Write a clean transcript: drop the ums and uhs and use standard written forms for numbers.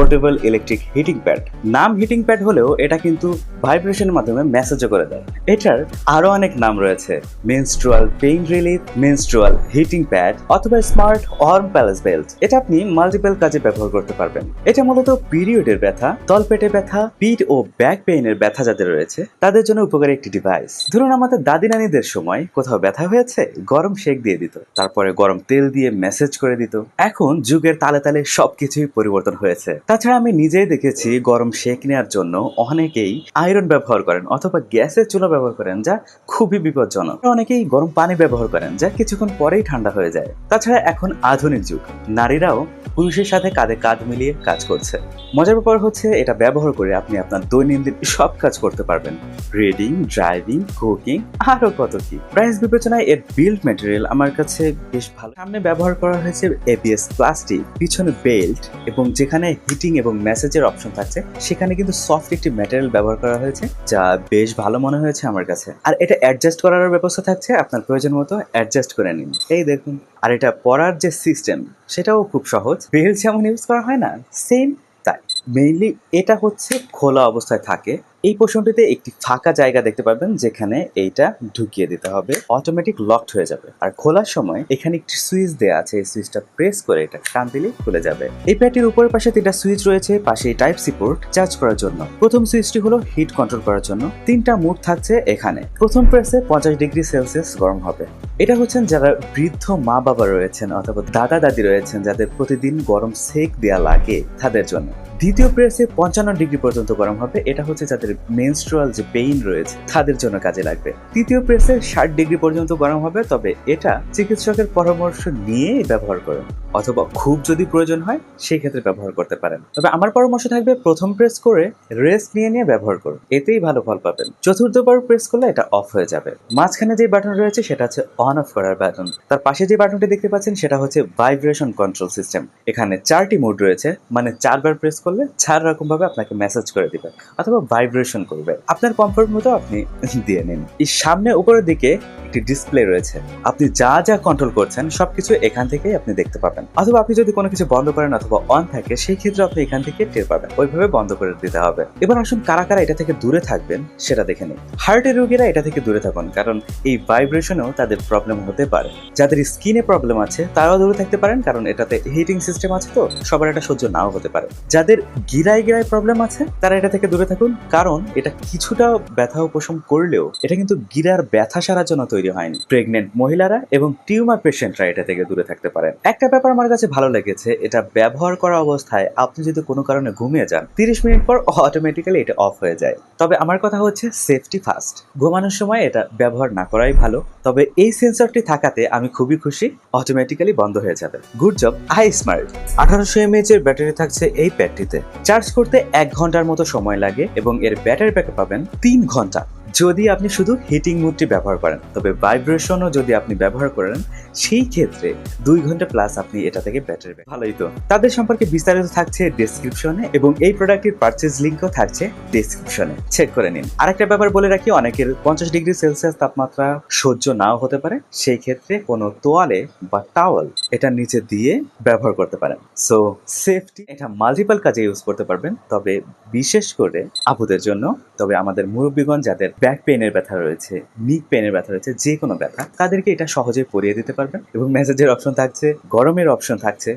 Portable electric heating pad. নাম heating pad হলেও এটা কিন্তু ভাইব্রেশনের মাধ্যমে মেসেজও করে দেয়। এটার আরো অনেক নাম রয়েছে, menstrual pain relief, menstrual heating pad অথবা স্মার্ট ওয়ার্ম প্যালেস বেল্ট। এটা আপনি মাল্টিপল কাজে ব্যবহার করতে পারবেন। এটা মূলত পিরিয়ডের ব্যথা, তলপেটে ব্যথা, পিঠ ও ব্যাক পেইনের ব্যথা যাদের রয়েছে তাদের জন্য উপকারী একটি ডিভাইস। ধরুন আমাদের দাদি নানিদের সময় কোথাও ব্যথা হয়েছে, গরম শেক দিয়ে দিত, তারপরে গরম তেল দিয়ে মেসেজ করে দিত। এখন যুগের তালে তালে সবকিছুই পরিবর্তন হয়েছে। তাছাড়া আমি নিজেই দেখেছি গরম শেক নেওয়ার জন্য অনেকেই আয়রন ব্যবহার করেন অথবা গ্যাসের চুলা ব্যবহার করেন, যা খুবই বিপজ্জনক। অনেকেই গরম পানি ব্যবহার করেন, যা কিছুক্ষণ পরেই ঠান্ডা হয়ে যায়। তাছাড়া এখন আধুনিক যুগ, নারীরাও পুরুষের সাথে কাঁধে কাঁধ মিলিয়ে কাজ করছে। মজার ব্যাপার হচ্ছে এটা ব্যবহার করে আপনি আপনার দৈনন্দিন সব কাজ করতে পারবেন, রিডিং, ড্রাইভিং, কুকিং, আরো কত কি। প্রাইস বিবেচনায় এর বিল্ড ম্যাটেরিয়াল আমার কাছে বেশ ভালো। সামনে ব্যবহার করা হয়েছে এবিএস প্লাস্টিক, পিছনে বেল্ট, এবং যেখানে হিটিং এবং মেসেজের অপশন থাকছে সেখানে কিন্তু সফট একটি ম্যাটেরিয়াল ব্যবহার করা হয়েছে, যা বেশ ভালো মনে হয়েছে আমার কাছে। আর এটা অ্যাডজাস্ট করার ব্যবস্থা থাকছে, আপনার প্রয়োজন মতো অ্যাডজাস্ট করে নিন। এই দেখুন। আর এটা পরার যে সিস্টেম সেটাও খুব সহজ। বেল্ট যেমন ইউজ করা হয় না, সেম তাই। মেইনলি এটা হচ্ছে খোলা অবস্থায় থাকে। এই পোর্শনটিতে একটি ফাঁকা জায়গা দেখতে পাবেন, যেখানে এইটা ঢুকিয়ে দিতে হবে, অটোমেটিক লকড হয়ে যাবে। আর খোলার সময় এখানে একটি সুইচ দেওয়া আছে, এই সুইচটা প্রেস করে এটা টান দিলে খুলে যাবে। এই প্যাডটির উপরের পাশে 3টা সুইচ রয়েছে, পাশে টাইপ সি পোর্ট চার্জ করার জন্য। প্রথম সুইচটি হলো হিট কন্ট্রোল করার জন্য। 3টা মোড থাকছে এখানে। প্রথম প্রেসে 50 ডিগ্রি সেলসিয়াস গরম হবে। এটা হচ্ছেন যারা বৃদ্ধ মা বাবা রয়েছেন অথবা দাদা দাদি রয়েছেন, যাদের প্রতিদিন গরম সেক দেওয়া লাগে তাদের জন্য। দ্বিতীয় প্রেসে 55 ডিগ্রি পর্যন্ত গরম হবে। এটা হচ্ছে যাদের মেনস্ট্রুয়াল যে পেইন রয়েছে তাদের জন্য কাজে লাগবে। তৃতীয় প্রেসে 60 ডিগ্রি পর্যন্ত গরম হবে, তবে এটা চিকিৎসকের পরামর্শ নিয়ে ব্যবহার করুন, অথবা খুব যদি প্রয়োজন হয় সেই ক্ষেত্রে ব্যবহার করতে পারেন। তবে আমার পরামর্শ থাকবে প্রথম প্রেস করে রেস্ট নিয়ে নিয়ে ব্যবহার করুন, এতেই ভালো ফল পাবেন। চতুর্থবার প্রেস করলে এটা অফ হয়ে যাবে। মাঝখানে যে বাটন রয়েছে সেটা হচ্ছে অন অফ করার বাটন। তার পাশে যে বাটনটি দেখতে পাচ্ছেন সেটা হচ্ছে ভাইব্রেশন কন্ট্রোল সিস্টেম। এখানে 4টি মোড রয়েছে, মানে 4বার প্রেস করলে 4 রকম ভাবে আপনাকে মেসেজ করে দিবে অথবা ভাইব্রেশন করবে। আপনার কমফোর্ট মতো আপনি দিয়ে নিন। এই সামনে উপরের দিকে একটি ডিসপ্লে রয়েছে, আপনি যা যা কন্ট্রোল করছেন সবকিছু এখান থেকেই আপনি দেখতে পাবেন। অথবা আপনি যদি কোনো কিছু বন্ধ করেন অথবা অন থাকে, সেই ক্ষেত্রে আপনি এখান থেকে টের পাবেন, ওইভাবে বন্ধ করে দিতে হবে। এবার আসুন কারা কারা এটা থেকে দূরে থাকবেন সেটা দেখে নিন। হার্টের রোগীরা এটা থেকে দূরে থাকুন, কারণ এই ভাইব্রেশনেও তাদের প্রবলেম হতে পারে। যাদের স্কিনে প্রবলেম আছে তারাও দূরে থাকতে পারেন, কারণ এটাতে হিটিং সিস্টেম আছে, তো সবার এটা সহ্য নাও হতে পারে। যাদের গিরায় গিরায় প্রবলেম আছে তারা এটা থেকে দূরে থাকুন, কারণ এটা কিছুটা ব্যথা উপশম করলেও এটা কিন্তু গিরার ব্যথা সারার জন্য তৈরি হয়নি। প্রেগনেন্ট মহিলারা এবং টিউমার পেশেন্টরা এটা থেকে দূরে থাকতে পারেন। একটা ব্যাপার আমার কাছে ভালো লেগেছে, এটা ব্যবহার করা অবস্থায় আপনি যদি কোনো কারণে ঘুমিয়ে যান, 30 মিনিট পর অটোমেটিক্যালি এটা অফ হয়ে যায়। তবে আমার কথা হচ্ছে সেফটি ফার্স্ট, ঘুমানোর সময় এটা ব্যবহার না করাই ভালো। তবে এই সেন্সরটি থাকাতে আমি খুবই খুশি, অটোমেটিক্যালি বন্ধ হয়ে যাবে। Good job I smart. 1800 mAh এর ব্যাটারি থাকছে এই প্যাডটিতে। চার্জ করতে 1 ঘন্টার মতো সময় লাগে এবং এর ব্যাটারি ব্যাকআপ পাবেন 3 ঘন্টা যদি আপনি শুধু হিটিং মোডটি ব্যবহার করেন। তবে ভাইব্রেশনও যদি আপনি ব্যবহার করেন সেই ক্ষেত্রে 2 ঘন্টা প্লাস আপনি এটা থেকে ব্যাটারি ব্যাকআপ। ভালোই তো। তাদের সম্পর্কে বিস্তারিত থাকছে ডেসক্রিপশনে এবং এই প্রোডাক্টের পারচেজ লিংকও থাকছে ডেসক্রিপশনে, চেক করে নিন। আরেকটা ব্যাপার বলে রাখি, অনেকের 50 ডিগ্রি সেলসিয়াস তাপমাত্রা সহ্য নাও হতে পারে, সেই ক্ষেত্রে কোনো তোয়ালে বা টাওয়াল এটা নিচে দিয়ে ব্যবহার করতে পারেন। সো সেফটি, এটা মাল্টিপল কাজে ইউজ করতে পারবেন, তবে বিশেষ করে আপুদের জন্য। তবে আমাদের মুরব্বীগণ যাদের ব্যাক পেইনের ব্যথা রয়েছে, নিক পেইনের ব্যথা রয়েছে, যে কোনো ব্যথা, তাদেরকে এটা সহজে পরিয়ে দিতে পারবেন। এবং মেসেজের অপশন থাকছে, গরমের অপশন থাকছে।